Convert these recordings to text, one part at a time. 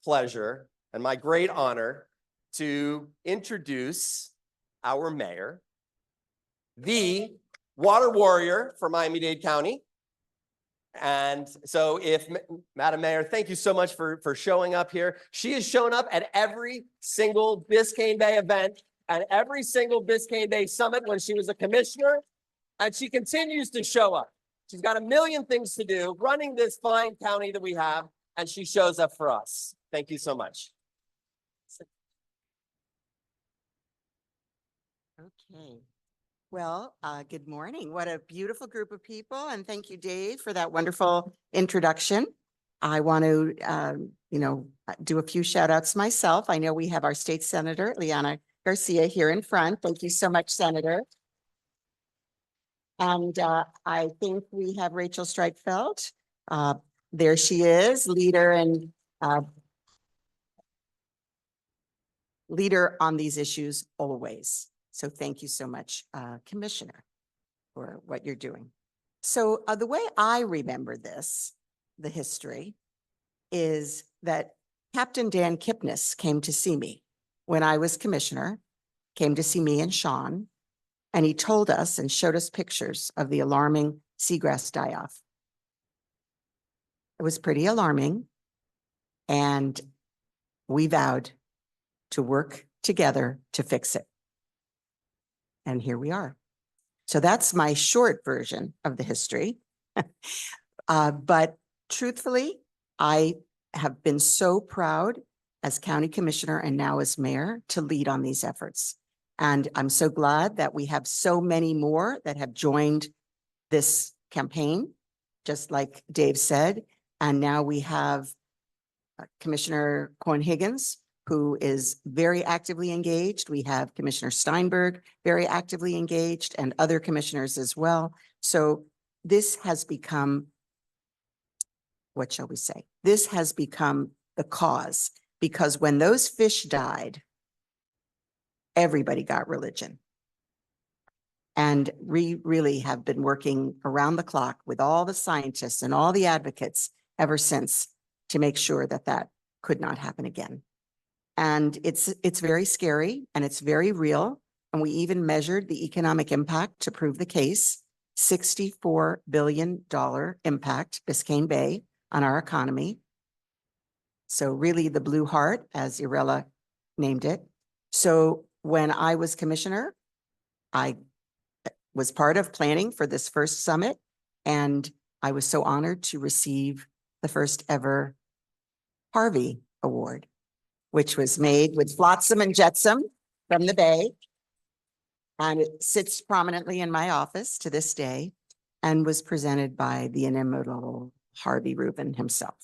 pleasure and my great honor to introduce our mayor, the water warrior for Miami-Dade County. And so Madam Mayor, thank you so much for showing up here. She has shown up at every single Biscayne Bay event and every single Biscayne Bay summit when she was a commissioner, and she continues to show up. She's got a million things to do running this fine county that we have, and she shows up for us. Thank you so much. Okay. Well, good morning. What a beautiful group of people. And thank you, Dave, for that wonderful introduction. I want to, do a few shout outs myself. I know we have our state senator, Liana Garcia, here in front. Thank you so much, Senator. And I think we have Rachel Streitfeld. There she is, leader and leader on these issues always. So thank you so much, Commissioner, for what you're doing. So the way I remember this, the history, is that Captain Dan Kipnis came to see me when I was commissioner, came to see me and Sean, and he told us and showed us pictures of the alarming seagrass die-off. It was pretty alarming, and we vowed to work together to fix it. And here we are. So that's my short version of the history. But truthfully, I have been so proud as county commissioner and now as mayor to lead on these efforts. And I'm so glad that we have so many more that have joined this campaign, just like Dave said. And now we have Commissioner Cohen-Higgins, who is very actively engaged. We have Commissioner Steinberg very actively engaged and other commissioners as well. So this has become, what shall we say? This has become the cause, because when those fish died, everybody got religion. And we really have been working around the clock with all the scientists and all the advocates ever since to make sure that that could not happen again. And it's very scary and it's very real. And we even measured the economic impact to prove the case. $64 billion impact, Biscayne Bay, on our economy. So really the Blue Heart, as Irela named it. So when I was commissioner, I was part of planning for this first summit, and I was so honored to receive the first ever Harvey Award, which was made with flotsam and jetsam from the Bay. And it sits prominently in my office to this day and was presented by the inimitable Harvey Rubin himself.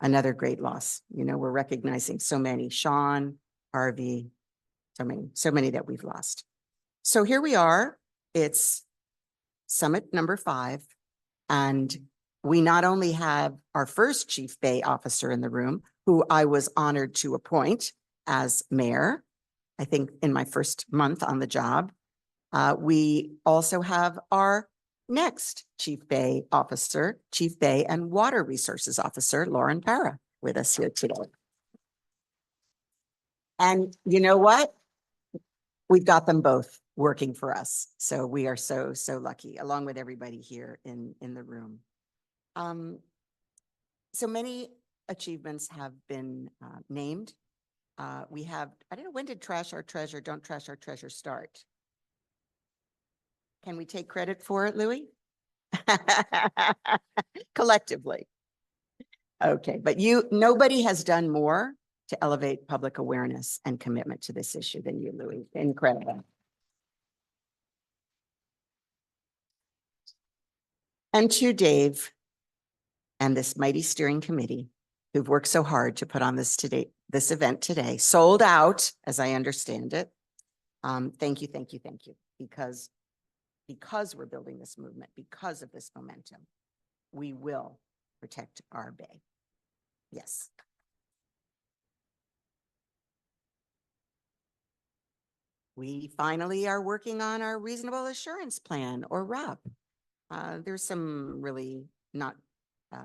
Another great loss. You know, we're recognizing so many, Sean, Harvey, so many that we've lost. So here we are. It's summit number 5. And we not only have our first Chief Bay officer in the room, who I was honored to appoint as mayor, I think in my first month on the job. We also have our next Chief Bay officer, Chief Bay and Water Resources Officer, Lauren Parra, with us here today. And you know what? We've got them both working for us. So we are so lucky, along with everybody here in the room. So many achievements have been named. We have, I don't know, when did Trash Our Treasure, Don't Trash Our Treasure start? Can we take credit for it, Louis? Collectively. Okay, but nobody has done more to elevate public awareness and commitment to this issue than you, Louis. Incredible. And to Dave and this mighty steering committee who've worked so hard to put on this event today, sold out, as I understand it. Thank you, thank you, thank you. Because we're building this movement, because of this momentum, we will protect our Bay. Yes. We finally are working on our reasonable assurance plan, or RAP. There's some really not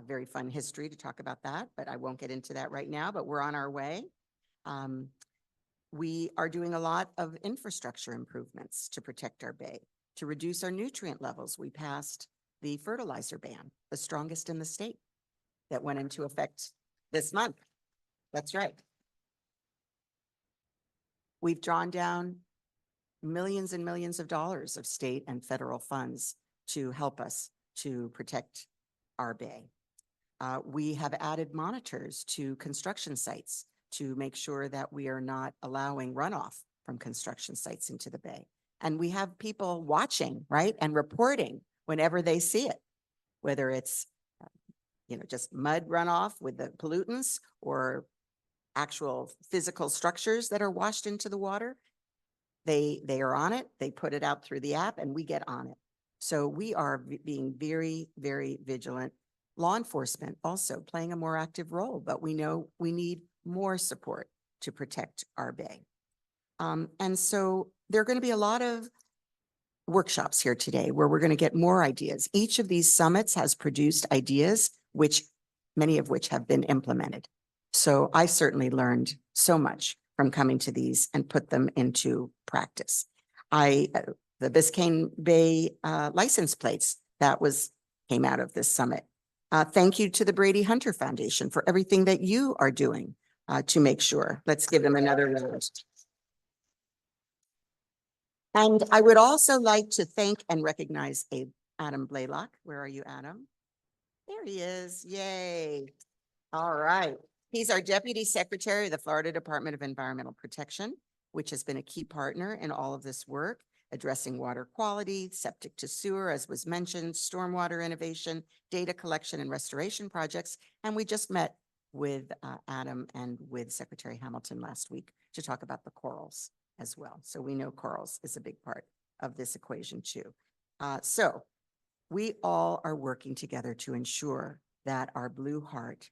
very fun history to talk about that, but I won't get into that right now, but we're on our way. We are doing a lot of infrastructure improvements to protect our bay, to reduce our nutrient levels. We passed the fertilizer ban, the strongest in the state, that went into effect this month. That's right. We've drawn down millions and millions of dollars of state and federal funds to help us to protect our bay. We have added monitors to construction sites to make sure that we are not allowing runoff from construction sites into the bay. And we have people watching, right, and reporting whenever they see it, whether it's, just mud runoff with the pollutants or actual physical structures that are washed into the water. They are on it. They put it out through the app and we get on it. So we are being very, very vigilant. Law enforcement also playing a more active role, but we know we need more support to protect our bay. And so there are going to be a lot of workshops here today where we're going to get more ideas. Each of these summits has produced ideas, many of which have been implemented. So I certainly learned so much from coming to these and put them into practice. The Biscayne Bay license plates came out of this summit. Thank you to the Brady Hunter Foundation for everything that you are doing to make sure. Let's give them another round. And I would also like to thank and recognize Adam Blaylock. Where are you, Adam? There he is. Yay. All right. He's our Deputy Secretary of the Florida Department of Environmental Protection, which has been a key partner in all of this work, addressing water quality, septic to sewer, as was mentioned, stormwater innovation, data collection and restoration projects. And we just met with Adam and with Secretary Hamilton last week to talk about the corals as well. So we know corals is a big part of this equation too. So we all are working together to ensure that our blue heart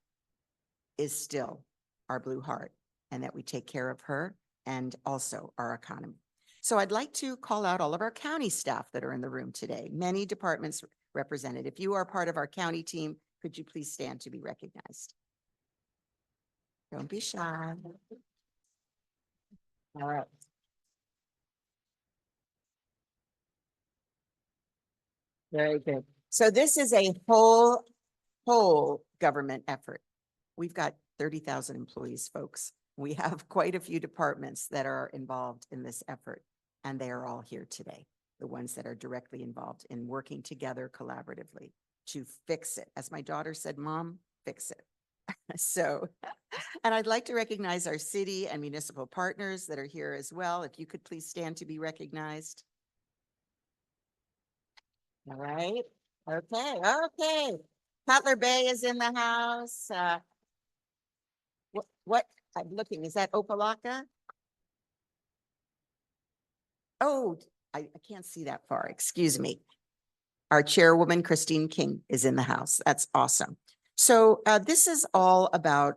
is still our blue heart and that we take care of her and also our economy. So I'd like to call out all of our county staff that are in the room today, many departments represented. If you are part of our county team, could you please stand to be recognized? Don't be shy. All right. Very good. So this is a whole government effort. We've got 30,000 employees, folks. We have quite a few departments that are involved in this effort, and they are all here today, the ones that are directly involved in working together collaboratively to fix it. As my daughter said, Mom, fix it. So, and I'd like to recognize our city and municipal partners that are here as well. If you could please stand to be recognized. All right. Okay. Cutler Bay is in the house. What I'm looking, is that Opalaka? Oh, I can't see that far. Excuse me. Our chairwoman, Christine King, is in the house. That's awesome. So this is all about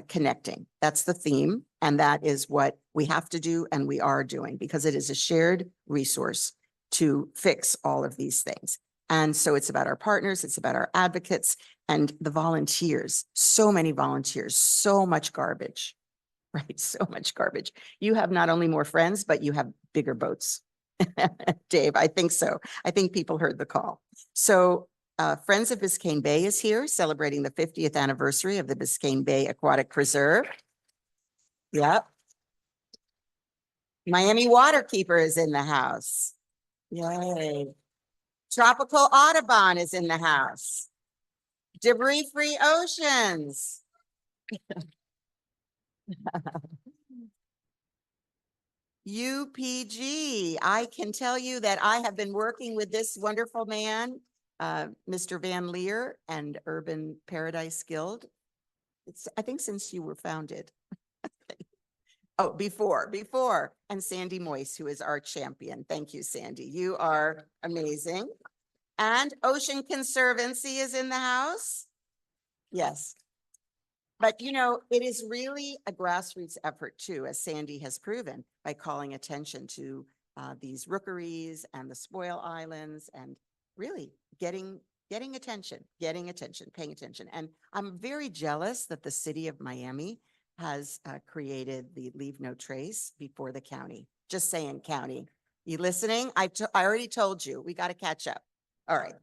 connecting. That's the theme. And that is what we have to do and we are doing because it is a shared resource to fix all of these things. And so it's about our partners, it's about our advocates and the volunteers. So many volunteers, so much garbage, right? So much garbage. You have not only more friends, but you have bigger boats. Dave, I think so. I think people heard the call. So Friends of Biscayne Bay is here celebrating the 50th anniversary of the Biscayne Bay Aquatic Preserve. Yep. Miami Waterkeeper is in the house. Yay. Tropical Audubon is in the house. Debris Free Oceans. UPG. I can tell you that I have been working with this wonderful man, Mr. Van Leer and Urban Paradise Guild. I think since you were founded. Oh, before. And Sandy Moyse, who is our champion. Thank you, Sandy. You are amazing. And Ocean Conservancy is in the house. Yes. But, it is really a grassroots effort, too, as Sandy has proven, by calling attention to these rookeries and the spoil islands and really getting Getting attention, paying attention. And I'm very jealous that the city of Miami has created the Leave No Trace before the county. Just saying, county. You listening? I already told you, we got to catch up. All right.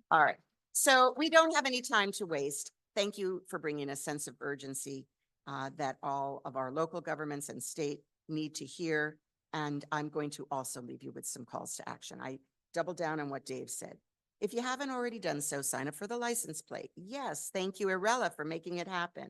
All right. So we don't have any time to waste. Thank you for bringing a sense of urgency that all of our local governments and state need to hear. And I'm going to also leave you with some calls to action. I double down on what Dave said. If you haven't already done so, sign up for the license plate. Yes, thank you, Irela, for making it happen.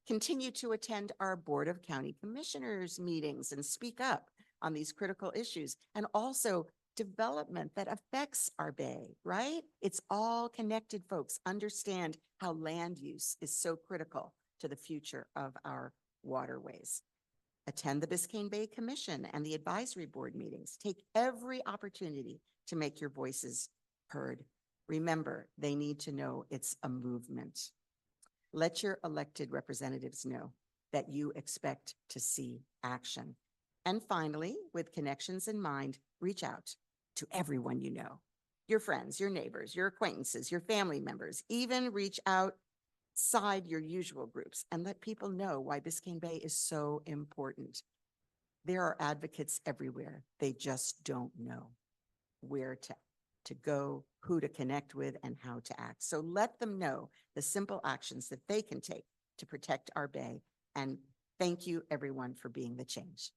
Continue to attend our Board of County Commissioners meetings and speak up on these critical issues. And also development that affects our bay, right? It's all connected, folks. Understand how land use is so critical to the future of our waterways. Attend the Biscayne Bay Commission and the advisory board meetings. Take every opportunity to make your voices heard. Remember, they need to know it's a movement. Let your elected representatives know that you expect to see action. And finally, with connections in mind, reach out to everyone you know, your friends, your neighbors, your acquaintances, your family members, even reach outside your usual groups and let people know why Biscayne Bay is so important. There are advocates everywhere. They just don't know where to go, who to connect with, and how to act. So let them know the simple actions that they can take to protect our bay. And thank you, everyone, for being the change.